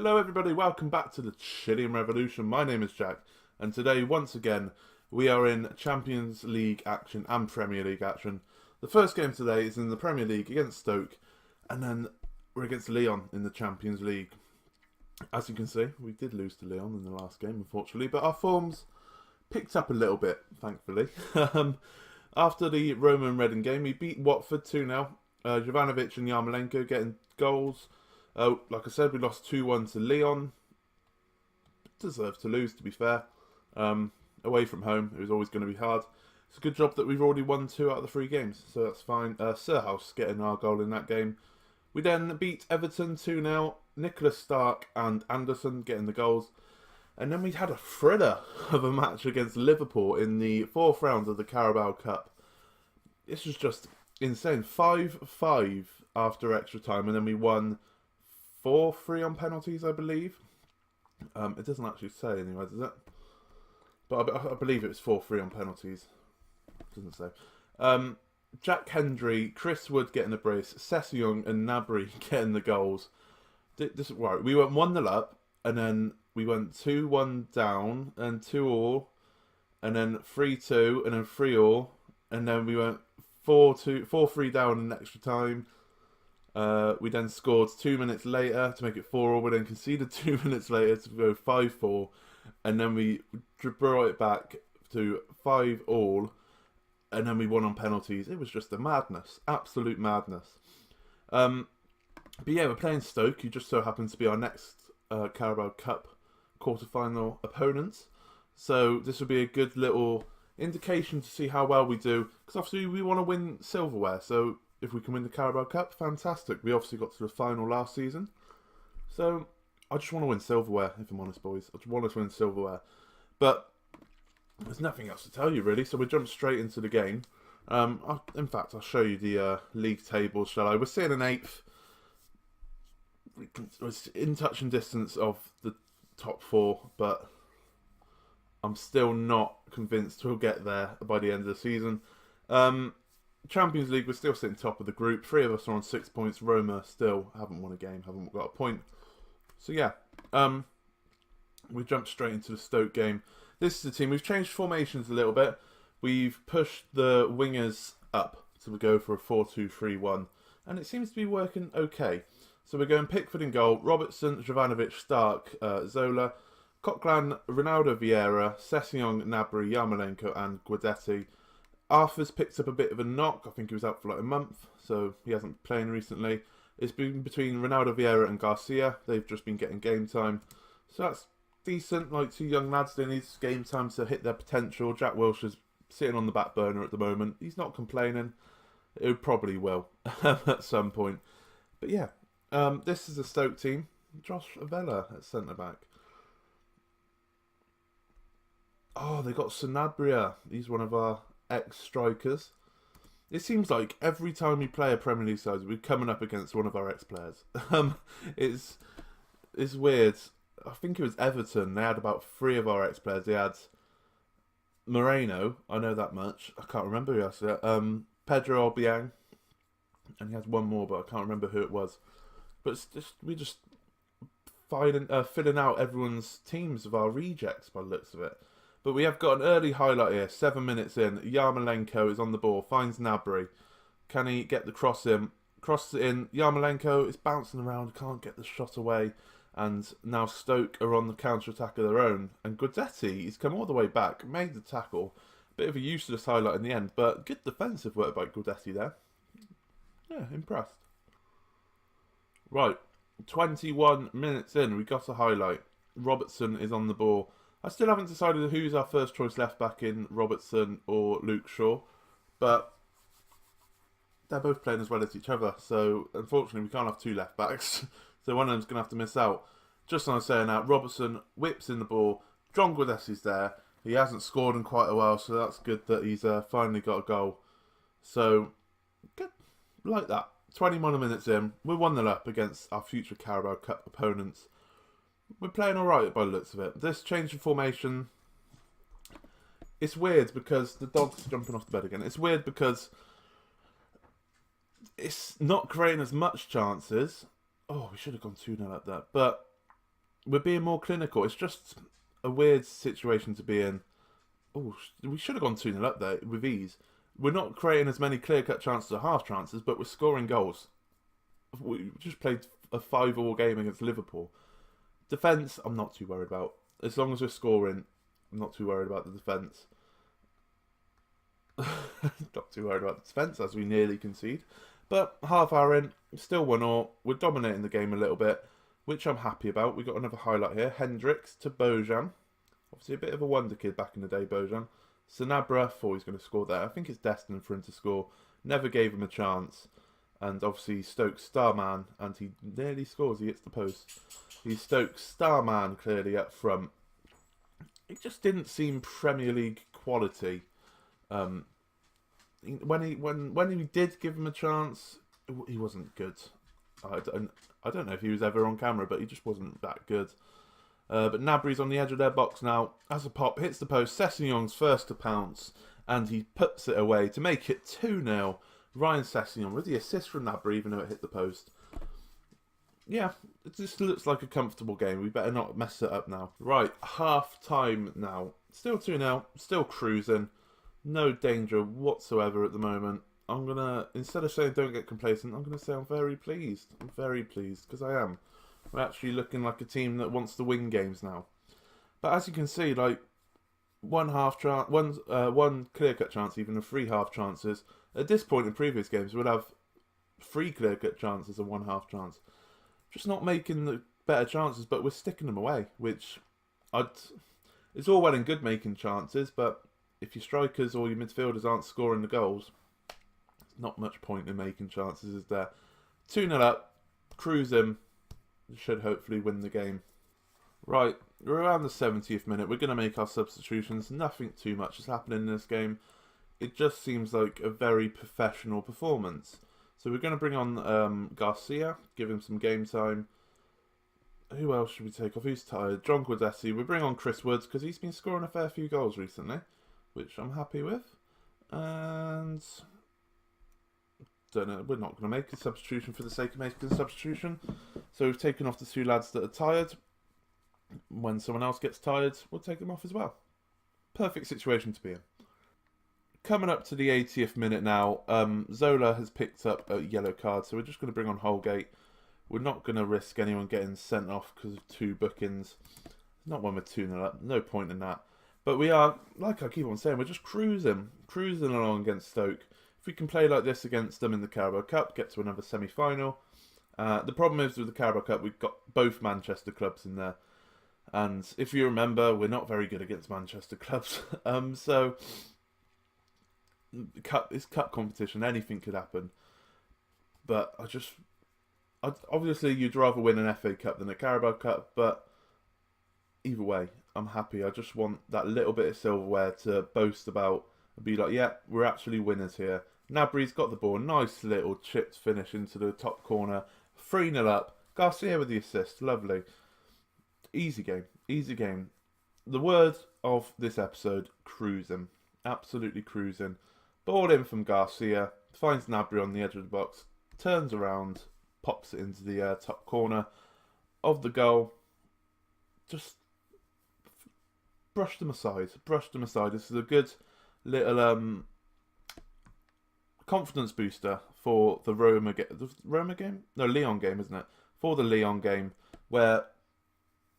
Hello everybody, welcome back to the Chilean Revolution. My name is Jack, and today, once again, we are in Champions League action and Premier League action. The first game today is in the Premier League against Stoke, and then we're against Lyon in the Champions League. As you can see, we did lose to Lyon in the last game, unfortunately, but our forms picked up a little bit, thankfully. After the Roma and Reading game, we beat Watford 2-0. Jovanovic and Yarmolenko getting goals. Like I said, we lost 2-1 to Lyon. Deserved to lose, to be fair. Away from home, it was always going to be hard. It's a good job that we've already won 2 out of the 3 games, so that's fine. Sirhouse getting our goal in that game. We then beat Everton 2-0. Nicholas Stark and Anderson getting the goals. And then we had a thriller of a match against Liverpool in the 4th round of the Carabao Cup. This was just insane. 5-5 after extra time, and then we won 4-3 on penalties, I believe. It doesn't actually say anyway, does it? But I believe it was 4-3 on penalties. It doesn't say. Jack Hendry, Chris Wood getting a brace, Sessegnon and Gnabry getting the goals. Right, we went 1-0 up, and then we went 2-1 down, and 2-2, and then 3-2, and then 3-3, and then we went 4-3 down in extra time. We then scored 2 minutes later to make it 4-4. We then conceded 2 minutes later to go 5-4, and then we brought it back to 5-5, and then we won on penalties. It was just a madness, absolute madness. But yeah, we're playing Stoke, who just so happens to be our next Carabao Cup quarter-final opponents. So this will be a good little indication to see how well we do, because obviously we want to win silverware. So if we can win the Carabao Cup, fantastic. We obviously got to the final last season. So I just want to win silverware, if I'm honest, boys. I just want to win silverware. But there's nothing else to tell you, really. So we jump straight into the game. In fact, I'll show you the league table, shall I? We're sitting in 8th. We're in touch and distance of the top 4, but I'm still not convinced we'll get there by the end of the season. Champions League, we're still sitting top of the group. 3 of us are on 6 points. Roma still haven't won a game, haven't got a point. So yeah, we jumped straight into the Stoke game. This is the team. We've changed formations a little bit. We've pushed the wingers up to go for a 4-2-3-1, and it seems to be working okay. So we're going Pickford in goal, Robertson, Jovanovic, Stark, Zola, Coquelin, Ronaldo Vieira, Sessegnon, Gnabry, Yarmolenko and Guidetti. Arthur's picked up a bit of a knock. I think he was out for like a month, so he hasn't been playing recently. It's been between Ronaldo Vieira and Garcia. They've just been getting game time. So that's decent. Like 2 young lads, they need game time to hit their potential. Jack Wilshere's sitting on the back burner at the moment. He's not complaining. It probably will at some point. But yeah, this is a Stoke team. Josh Avella at centre-back. Oh, they got Sanabria. He's one of our ex-strikers. It seems like every time we play a Premier League side, we're coming up against one of our ex-players. It's weird. I think it was Everton. They had about 3 of our ex-players. They had Moreno. I know that much. I can't remember who else. Pedro Obiang. And he has one more, but I can't remember who it was. But it's just we just filling out everyone's teams of our rejects by the looks of it. But we have got an early highlight here. 7 minutes in, Yarmolenko is on the ball, finds Gnabry. Can he get the cross in? Crosses it in. Yarmolenko is bouncing around, can't get the shot away. And now Stoke are on the counter-attack of their own. And Guidetti, he's come all the way back, made the tackle. Bit of a useless highlight in the end, but good defensive work by Guidetti there. Yeah, impressed. Right, 21 minutes in, we got a highlight. Robertson is on the ball. I still haven't decided who's our first choice left back in, Robertson or Luke Shaw. But they're both playing as well as each other. So unfortunately we can't have 2 left backs. So one of them's going to have to miss out. Just as I was saying that, Robertson whips in the ball. John Guidetti's there. He hasn't scored in quite a while, so that's good that he's finally got a goal. So, good. Like that. 21 minutes in. We're 1-0 up against our future Carabao Cup opponents. We're playing alright by the looks of it. This change of formation, it's weird because the dog's jumping off the bed again. It's weird because it's not creating as much chances. Oh, we should have gone 2-0 up there. But we're being more clinical. It's just a weird situation to be in. Oh, we should have gone 2-0 up there with ease. We're not creating as many clear-cut chances or half chances, but we're scoring goals. We just played a 5-all game against Liverpool. Defence, I'm not too worried about. As long as we're scoring, I'm not too worried about the defence. Not too worried about the defence as we nearly concede. But half hour in, still 1-0. We're dominating the game a little bit, which I'm happy about. We've got another highlight here. Hendricks to Bojan. Obviously a bit of a wonder kid back in the day, Bojan. Sanabria, thought he's going to score there. I think it's destined for him to score. Never gave him a chance. And obviously Stoke's star man, and he nearly scores. He hits the post. He's Stoke's star man clearly up front. It just didn't seem Premier League quality. When he did give him a chance, he wasn't good. I don't know if he was ever on camera, but he just wasn't that good. But Gnabry's on the edge of their box now. As a pop, hits the post. Sessegnon's first to pounce, and he puts it away to make it 2-0. Ryan Sessegnon with the assist from Gnabry, even though it hit the post. Yeah, it just looks like a comfortable game. We better not mess it up now. Right, half time now. Still 2-0, still cruising. No danger whatsoever at the moment. I'm going to, instead of saying don't get complacent, I'm going to say I'm very pleased. I'm very pleased, because I am. We're actually looking like a team that wants to win games now. But as you can see, like, one clear-cut chance, even the 3 half chances. At this point in previous games, we'd have 3 clear-cut chances and 1 half chance. Just not making the better chances, but we're sticking them away, which it's all well and good making chances, but if your strikers or your midfielders aren't scoring the goals, there's not much point in making chances, is there? 2-0 up, cruising, should hopefully win the game. Right, we're around the 70th minute. We're going to make our substitutions. Nothing too much is happening in this game. It just seems like a very professional performance. So we're going to bring on Garcia, give him some game time. Who else should we take off? Who's tired? John Guidetti. We bring on Chris Woods because he's been scoring a fair few goals recently, which I'm happy with. And don't know, we're not going to make a substitution for the sake of making a substitution. So we've taken off the 2 lads that are tired. When someone else gets tired, we'll take them off as well. Perfect situation to be in. Coming up to the 80th minute now, Zola has picked up a yellow card, so we're just going to bring on Holgate. We're not going to risk anyone getting sent off because of 2 bookings. Not when we're 2-0 up, no point in that. But we are, like I keep on saying, we're just cruising along against Stoke. If we can play like this against them in the Carabao Cup, get to another semi-final. The problem is with the Carabao Cup, we've got both Manchester clubs in there. And if you remember, we're not very good against Manchester clubs. So it's cup competition, anything could happen. But obviously you'd rather win an FA Cup than a Carabao Cup, but either way, I'm happy. I just want that little bit of silverware to boast about and be like, yeah, we're actually winners here. Gnabry's got the ball, nice little chipped finish into the top corner, 3-0 up. Garcia with the assist, lovely. Easy game, easy game. The word of this episode, cruising. Absolutely cruising. Ball in from Garcia, finds Gnabry on the edge of the box, turns around, pops it into the top corner of the goal. Just brush them aside. This is a good little confidence booster for the Lyon game, isn't it? For the Lyon game, where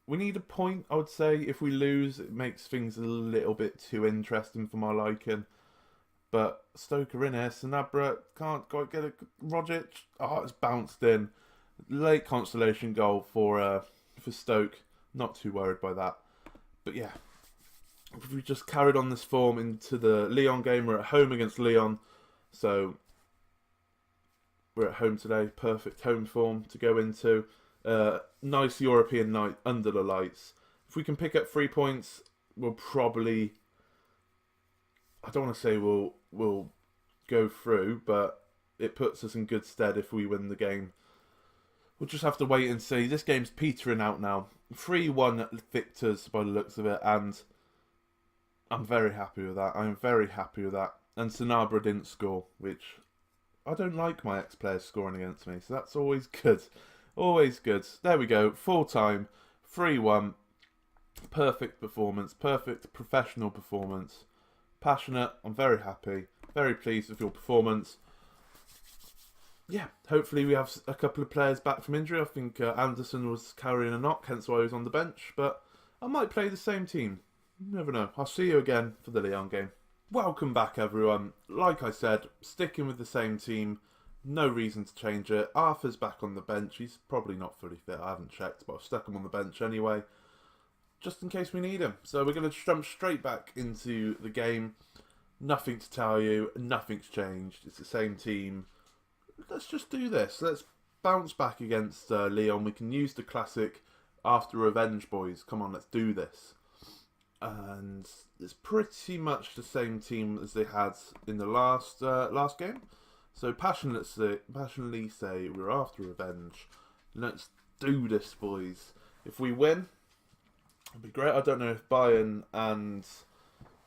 we need a point, I would say. If we lose, it makes things a little bit too interesting for my liking. But Stoke are in here. Sanabria can't quite get it. Rogic, it's bounced in. Late consolation goal for Stoke. Not too worried by that. But yeah, if we just carried on this form into the Lyon game, we're at home against Lyon. So we're at home today. Perfect home form to go into. Nice European night under the lights. If we can pick up 3 points, we'll probably, I don't want to say we'll go through, but it puts us in good stead if we win the game. We'll just have to wait and see. This game's petering out now. 3-1 victors by the looks of it, and I'm very happy with that. I'm very happy with that. And Sanabria didn't score, which I don't like my ex-players scoring against me, so that's always good. Always good. There we go. Full time. 3-1. Perfect performance. Perfect professional performance. Passionate. I'm very happy. Very pleased with your performance. Yeah, hopefully we have a couple of players back from injury. I think Anderson was carrying a knock, hence why he was on the bench. But I might play the same team. You never know. I'll see you again for the Lyon game. Welcome back, everyone. Like I said, sticking with the same team. No reason to change it. Arthur's back on the bench. He's probably not fully fit. I haven't checked, but I've stuck him on the bench anyway, just in case we need him. So we're going to jump straight back into the game. Nothing to tell you. Nothing's changed. It's the same team. Let's just do this. Let's bounce back against Lyon. We can use the classic after revenge, boys. Come on, let's do this. And it's pretty much the same team as they had in the last game. So passionately say we're after revenge. Let's do this, boys. If we win, it'd be great. I don't know if Bayern and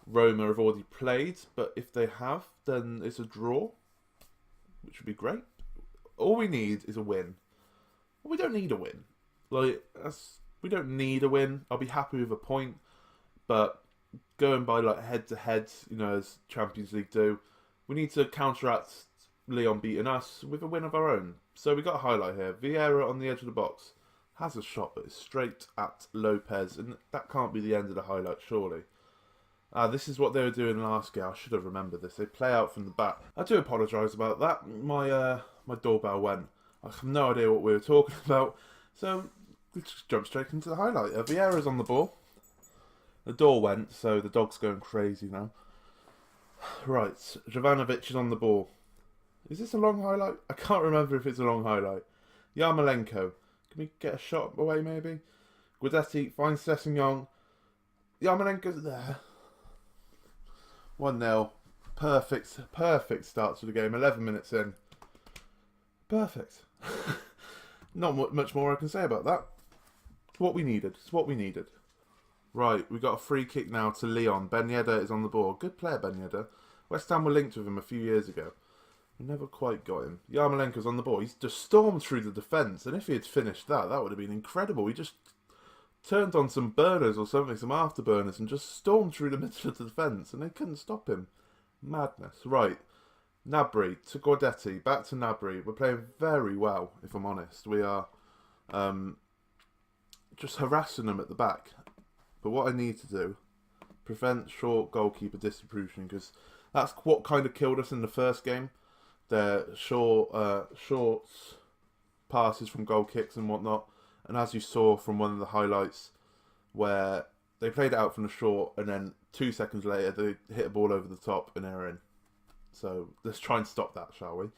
Roma have already played, but if they have, then it's a draw, which would be great. All we need is a win. We don't need a win. We don't need a win. I'll be happy with a point, but going by head to head, as Champions League do, we need to counteract Lyon beating us with a win of our own. So we got a highlight here. Vieira on the edge of the box has a shot, but it's straight at Lopez, and that can't be the end of the highlight, surely. This is what they were doing last game. I should have remembered this. They play out from the back. I do apologise about that. My doorbell went. I have no idea what we were talking about. So we just jump straight into the highlight. Vieira's on the ball. The door went, so the dog's going crazy now. Right, Jovanovic is on the ball. Is this a long highlight? I can't remember if it's a long highlight. Yarmolenko. Can we get a shot away, maybe? Guidetti finds Sessegnon. Yarmolenko's there. 1-0. Perfect start to the game. 11 minutes in. Perfect. Not much more I can say about that. It's what we needed. It's what we needed. Right, we got a free kick now to Lyon. Ben Yedder is on the ball. Good player, Ben Yedder. West Ham were linked with him a few years ago. We never quite got him. Yarmolenko's on the ball. He's just stormed through the defence. And if he had finished that would have been incredible. He just turned on some burners or something, some afterburners, and just stormed through the middle of the defence. And they couldn't stop him. Madness. Right. Gnabry to Guidetti. Back to Gnabry. We're playing very well, if I'm honest. We are just harassing them at the back. But what I need to do, prevent short goalkeeper distribution, because that's what kind of killed us in the first game. Their shorts passes from goal kicks and whatnot. And as you saw from one of the highlights, where they played it out from the short, and then 2 seconds later they hit a ball over the top and they're in. So let's try and stop that, shall we?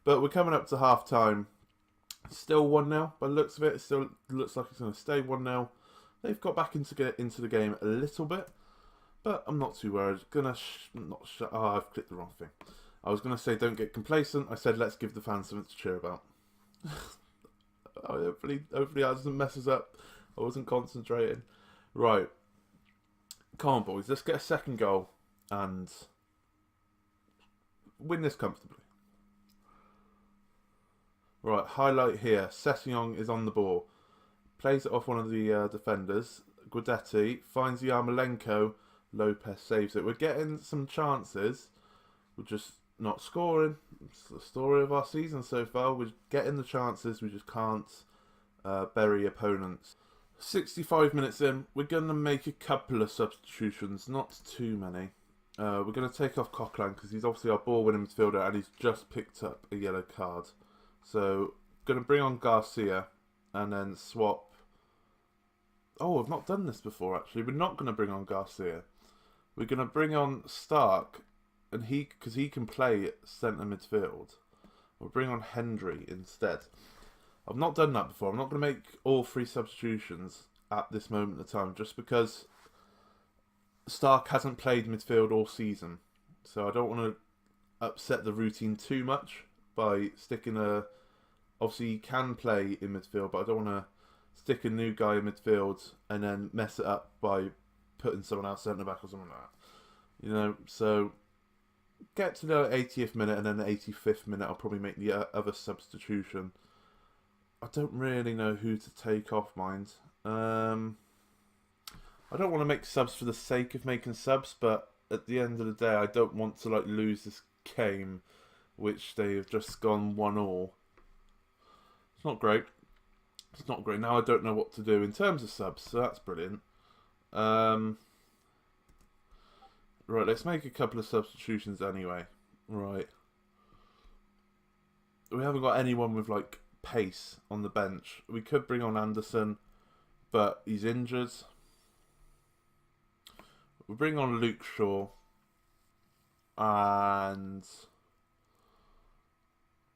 But we're coming up to half time. Still 1-0 by the looks of it. It still looks like it's going to stay 1-0. They've got back into the game a little bit, but I'm not too worried. I've clicked the wrong thing. I was going to say don't get complacent. I said let's give the fans something to cheer about. Hopefully that doesn't mess us up. I wasn't concentrating. Right. Come on, boys. Let's get a second goal and win this comfortably. Right, highlight here. Sessegnon is on the ball. Plays it off one of the defenders. Guidetti finds Yarmolenko. Lopez saves it. We're getting some chances. We're just not scoring. It's the story of our season so far. We're getting the chances. We just can't bury opponents. 65 minutes in. We're going to make a couple of substitutions. Not too many. We're going to take off Coquelin because he's obviously our ball-winning midfielder and he's just picked up a yellow card. So, going to bring on Garcia and then swap. Oh, I've not done this before actually. We're not going to bring on Garcia. We're going to bring on Stark, and because he can play centre midfield. We'll bring on Hendry instead. I've not done that before. I'm not going to make all 3 substitutions at this moment in time, just because Stark hasn't played midfield all season. So I don't want to upset the routine too much by sticking a... Obviously, he can play in midfield, but I don't want to stick a new guy in midfield and then mess it up by putting someone else centre back or something like that. So get to the 80th minute and then the 85th minute I'll probably make the other substitution. I don't really know who to take off, mind. I don't want to make subs for the sake of making subs, but at the end of the day, I don't want to like lose this game, which they have just gone 1-1. It's not great. It's not great. Now I don't know what to do in terms of subs, so that's brilliant. Right, let's make a couple of substitutions anyway. Right. We haven't got anyone with like pace on the bench. We could bring on Anderson, but he's injured. We bring on Luke Shaw, and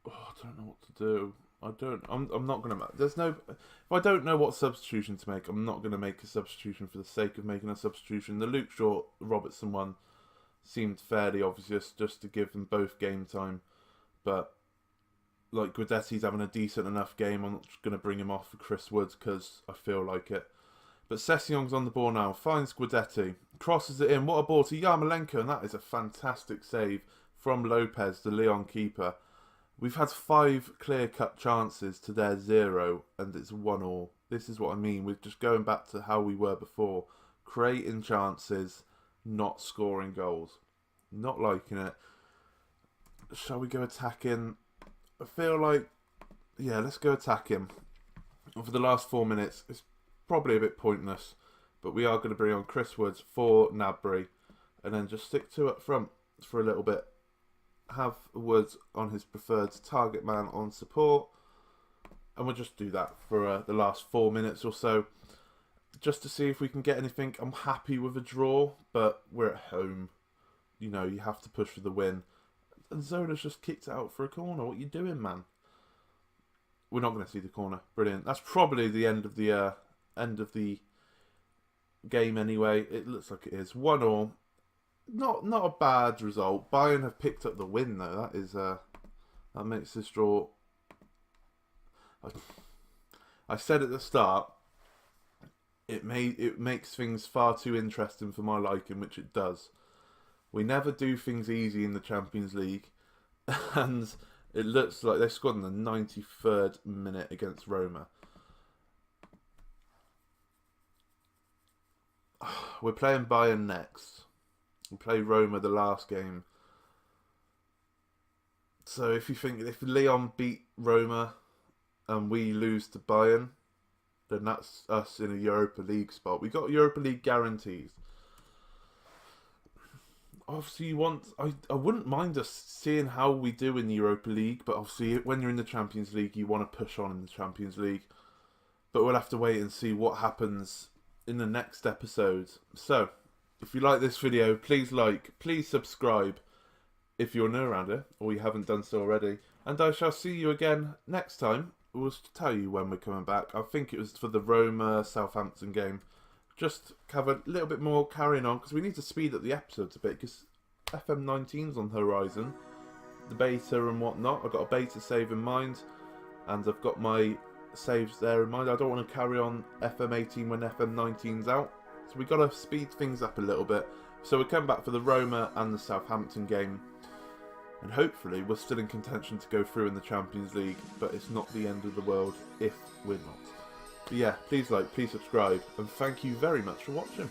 I don't know what to do. I'm not gonna. There's no. If I don't know what substitution to make, I'm not gonna make a substitution for the sake of making a substitution. The Luke Shaw Robertson one seemed fairly obvious, just to give them both game time, but like Guidetti's having a decent enough game. I'm not just going to bring him off for Chris Woods because I feel like it. But Session's on the ball now. Finds Guidetti. Crosses it in. What a ball to Yarmolenko. And that is a fantastic save from Lopez, the Lyon keeper. We've had 5 clear-cut chances to their 0. And it's 1-1. This is what I mean. We're just going back to how we were before. Creating chances, not scoring goals. Not liking it. Shall we go attacking? I feel like, yeah, let's go attack him. For the last 4 minutes, it's probably a bit pointless, but we are going to bring on Chris Woods for Nabry, and then just stick 2 up front for a little bit. Have Woods on his preferred target man on support, and we'll just do that for the last 4 minutes or so, just to see if we can get anything. I'm happy with a draw, but we're at home. You know, you have to push for the win. And Zola's just kicked it out for a corner. What are you doing, man? We're not going to see the corner. Brilliant. That's probably the end of the game anyway. It looks like it is 1-1. Not a bad result. Bayern have picked up the win though. That is that makes this draw. I said at the start, it makes things far too interesting for my liking, which it does. We never do things easy in the Champions League, and it looks like they scored in the 93rd minute against Roma. We're playing Bayern next. We play Roma the last game. So if Lyon beat Roma and we lose to Bayern, then that's us in a Europa League spot. We got Europa League guarantees. Obviously, I wouldn't mind us seeing how we do in the Europa League, but obviously when you're in the Champions League, you want to push on in the Champions League. But we'll have to wait and see what happens in the next episode. So, if you like this video, please like, please subscribe if you're new around here, or you haven't done so already. And I shall see you again next time. We'll tell you when we're coming back. I think it was for the Roma-Southampton game. Just have a little bit more carrying on, because we need to speed up the episodes a bit, because FM19's on the horizon, the beta and whatnot. I've got a beta save in mind, and I've got my saves there in mind. I don't want to carry on FM18 when FM19's out, so we've got to speed things up a little bit. So we'll come back for the Roma and the Southampton game, and hopefully we're still in contention to go through in the Champions League, but it's not the end of the world if we're not. But yeah, please like, please subscribe, and thank you very much for watching.